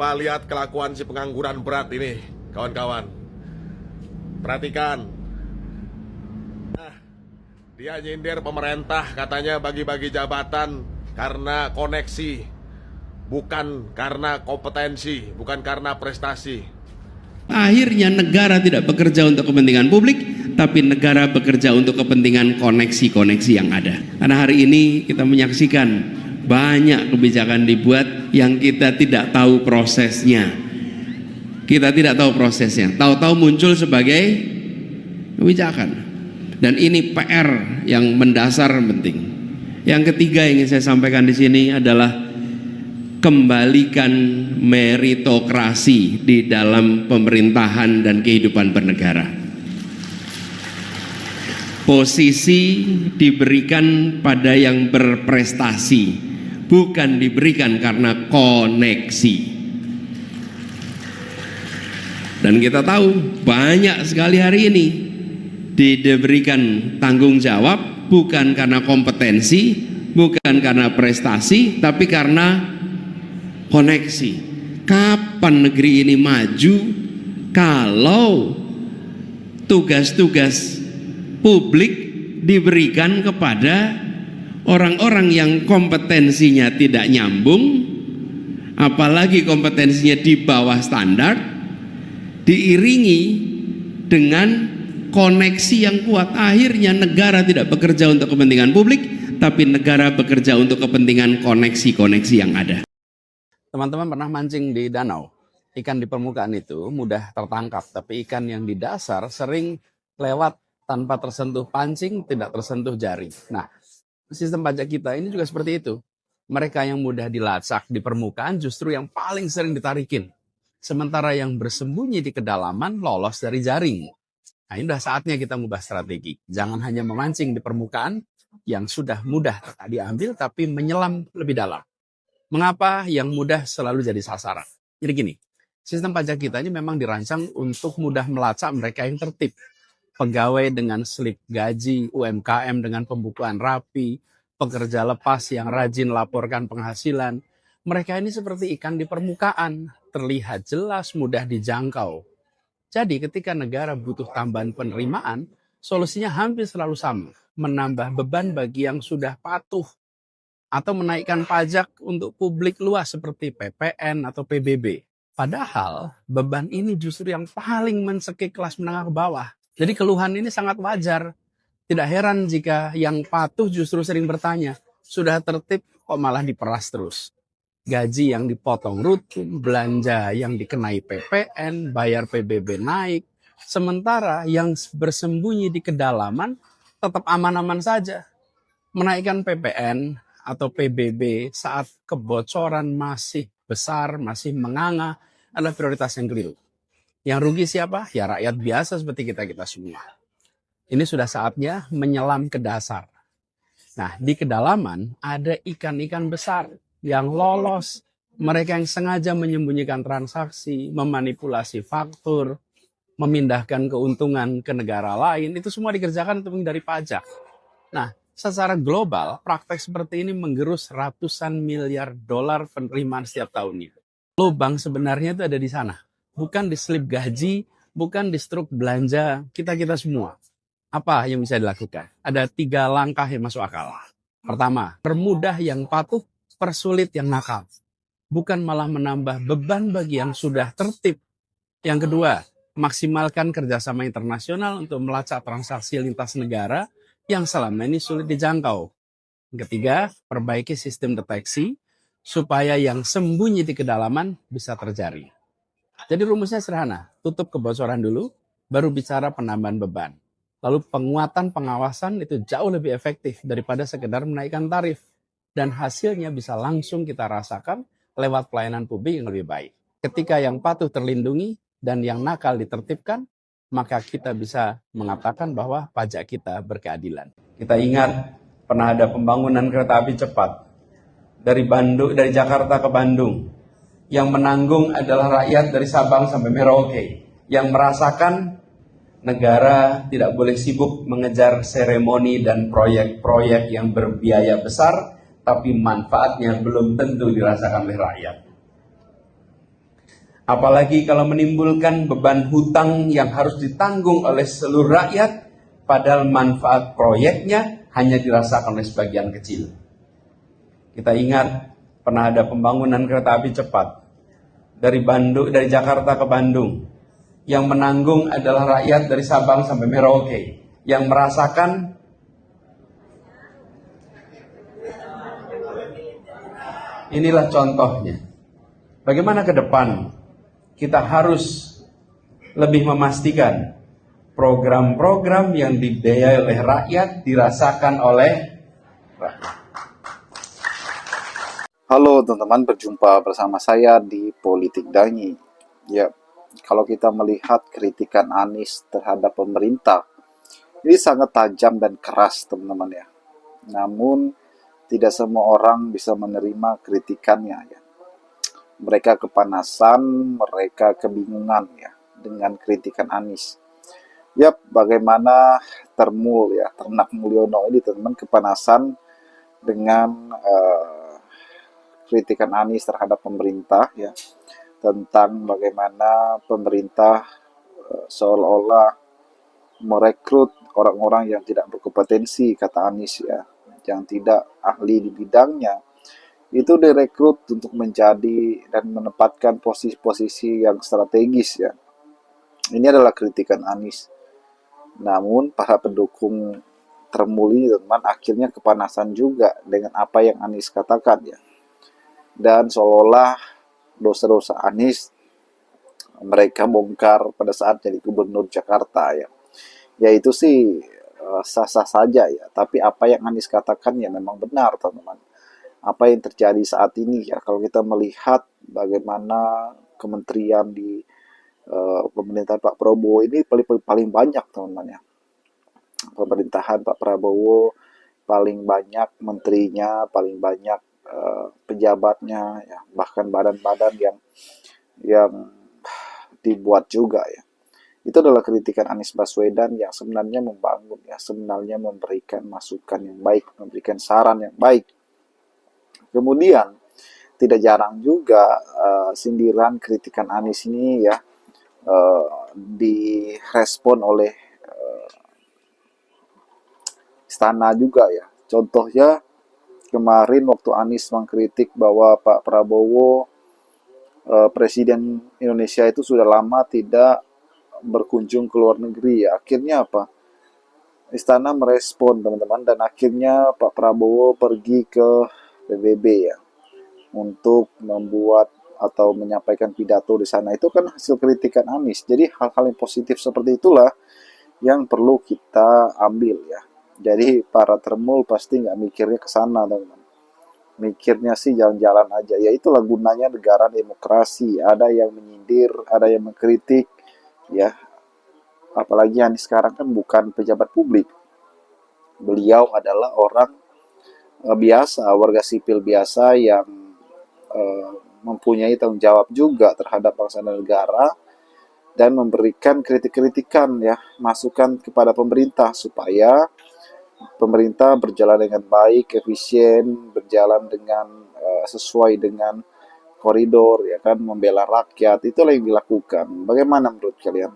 Pak, lihat kelakuan si pengangguran berat ini, kawan-kawan. Perhatikan. Nah, dia nyindir pemerintah, katanya bagi-bagi jabatan karena koneksi, bukan karena kompetensi, bukan karena prestasi. Akhirnya negara tidak bekerja untuk kepentingan publik, tapi negara bekerja untuk kepentingan koneksi-koneksi yang ada. Karena hari ini kita menyaksikan banyak kebijakan dibuat yang kita tidak tahu prosesnya. Kita tidak tahu prosesnya. Tahu-tahu muncul sebagai kebijakan. Dan ini PR yang mendasar penting. Yang ketiga yang ingin saya sampaikan di sini adalah kembalikan meritokrasi di dalam pemerintahan dan kehidupan bernegara. Posisi diberikan pada yang berprestasi, bukan diberikan karena koneksi. Dan kita tahu banyak sekali hari ini diberikan tanggung jawab bukan karena kompetensi, bukan karena prestasi, tapi karena koneksi. Kapan negeri ini maju kalau tugas-tugas publik diberikan kepada orang-orang yang kompetensinya tidak nyambung, apalagi kompetensinya di bawah standar, diiringi dengan koneksi yang kuat. Akhirnya negara tidak bekerja untuk kepentingan publik, tapi negara bekerja untuk kepentingan koneksi-koneksi yang ada. Teman-teman pernah mancing di danau? Ikan di permukaan itu mudah tertangkap, tapi ikan yang di dasar sering lewat tanpa tersentuh pancing, tidak tersentuh jaring. Nah, sistem pajak kita ini juga seperti itu. Mereka yang mudah dilacak di permukaan justru yang paling sering ditarikin. Sementara yang bersembunyi di kedalaman lolos dari jaring. Nah, ini udah saatnya kita mengubah strategi. Jangan hanya memancing di permukaan yang sudah mudah diambil, tapi menyelam lebih dalam. Mengapa yang mudah selalu jadi sasaran? Jadi gini, sistem pajak kita ini memang dirancang untuk mudah melacak mereka yang tertib. Pegawai dengan slip gaji, UMKM dengan pembukuan rapi, pekerja lepas yang rajin laporkan penghasilan. Mereka ini seperti ikan di permukaan, terlihat jelas, mudah dijangkau. Jadi ketika negara butuh tambahan penerimaan, solusinya hampir selalu sama, menambah beban bagi yang sudah patuh, atau menaikkan pajak untuk publik luas seperti PPN atau PBB. Padahal beban ini justru yang paling mencekik kelas menengah ke bawah. Jadi keluhan ini sangat wajar. Tidak heran jika yang patuh justru sering bertanya, sudah tertib kok malah diperas terus. Gaji yang dipotong rutin, belanja yang dikenai PPN, bayar PBB naik. Sementara yang bersembunyi di kedalaman tetap aman-aman saja. Menaikkan PPN atau PBB saat kebocoran masih besar, masih menganga adalah prioritas yang keliru. Yang rugi siapa? Ya rakyat biasa seperti kita-kita semua. Ini sudah saatnya menyelam ke dasar. Nah, di kedalaman ada ikan-ikan besar yang lolos. Mereka yang sengaja menyembunyikan transaksi, memanipulasi faktur, memindahkan keuntungan ke negara lain. Itu semua dikerjakan untuk menghindari pajak. Nah, secara global, praktek seperti ini menggerus ratusan miliar dolar penerimaan setiap tahunnya. Lubang sebenarnya itu ada di sana. Bukan di slip gaji, bukan di struk belanja kita-kita semua. Apa yang bisa dilakukan? Ada 3 langkah yang masuk akal. Pertama, permudah yang patuh, persulit yang nakal. Bukan malah menambah beban bagi yang sudah tertib. Yang kedua, maksimalkan kerjasama internasional untuk melacak transaksi lintas negara yang selama ini sulit dijangkau. Yang ketiga, perbaiki sistem deteksi supaya yang sembunyi di kedalaman bisa terjadi. Jadi rumusnya sederhana, tutup kebocoran dulu, baru bicara penambahan beban. Lalu penguatan pengawasan itu jauh lebih efektif daripada sekedar menaikkan tarif. Dan hasilnya bisa langsung kita rasakan lewat pelayanan publik yang lebih baik. Ketika yang patuh terlindungi dan yang nakal ditertibkan, maka kita bisa mengatakan bahwa pajak kita berkeadilan. Kita ingat pernah ada pembangunan kereta api cepat dari Jakarta ke Bandung. Yang menanggung adalah rakyat dari Sabang sampai Merauke yang merasakan negara tidak boleh sibuk mengejar seremoni dan proyek-proyek yang berbiaya besar, tapi manfaatnya belum tentu dirasakan oleh rakyat. Apalagi kalau menimbulkan beban hutang yang harus ditanggung oleh seluruh rakyat, padahal manfaat proyeknya hanya dirasakan oleh sebagian kecil. Kita ingat pernah ada pembangunan kereta api cepat dari Jakarta ke Bandung. Yang menanggung adalah rakyat dari Sabang sampai Merauke. Yang merasakan inilah contohnya. Bagaimana ke depan kita harus lebih memastikan program-program yang dibiayai oleh rakyat dirasakan oleh rakyat. Halo teman-teman, berjumpa bersama saya di Politik Dangi. Ya, kalau kita melihat kritikan Anies terhadap pemerintah, ini sangat tajam dan keras teman-teman ya. Namun tidak semua orang bisa menerima kritikannya ya. Mereka kepanasan, mereka kebingungan ya dengan kritikan Anies. Yap, bagaimana Ternak Mulyono ini teman-teman kepanasan dengan kritikan Anies terhadap pemerintah ya, tentang bagaimana pemerintah seolah-olah merekrut orang-orang yang tidak berkompetensi, kata Anies ya, yang tidak ahli di bidangnya, itu direkrut untuk menjadi dan menempatkan posisi-posisi yang strategis ya. Ini adalah kritikan Anies. Namun para pendukung Termuli teman akhirnya kepanasan juga dengan apa yang Anies katakan ya. Dan seolah-olah dosa-dosa Anies mereka bongkar pada saat jadi gubernur Jakarta ya. Ya itu sih sah-sah saja ya. Tapi apa yang Anies katakan ya memang benar teman-teman. Apa yang terjadi saat ini ya, kalau kita melihat bagaimana kementerian di pemerintahan Pak Prabowo ini paling banyak teman-teman ya. Pemerintahan Pak Prabowo paling banyak menterinya, paling banyak pejabatnya ya, bahkan badan-badan yang dibuat juga ya. Itu adalah kritikan Anies Baswedan yang sebenarnya membangun ya, sebenarnya memberikan masukan yang baik, memberikan saran yang baik. Kemudian tidak jarang juga sindiran kritikan Anies ini ya direspon oleh istana juga ya. Contohnya kemarin waktu Anies mengkritik bahwa Pak Prabowo Presiden Indonesia itu sudah lama tidak berkunjung ke luar negeri ya. Akhirnya apa? Istana merespon teman-teman, dan akhirnya Pak Prabowo pergi ke PBB ya untuk membuat atau menyampaikan pidato di sana. Itu kan hasil kritikan Anies. Jadi hal-hal yang positif seperti itulah yang perlu kita ambil ya. Jadi para termul pasti nggak mikirnya ke sana teman-teman. Mikirnya sih jalan-jalan aja. Ya itulah gunanya negara demokrasi. Ada yang menyindir, ada yang mengkritik ya. Apalagi Anies sekarang kan bukan pejabat publik. Beliau adalah orang biasa, warga sipil biasa yang mempunyai tanggung jawab juga terhadap bangsa dan negara, dan memberikan kritik-kritikan ya, masukan kepada pemerintah supaya pemerintah berjalan dengan baik, efisien, berjalan dengan sesuai dengan koridor ya kan, membela rakyat. Itulah yang dilakukan. Bagaimana menurut kalian?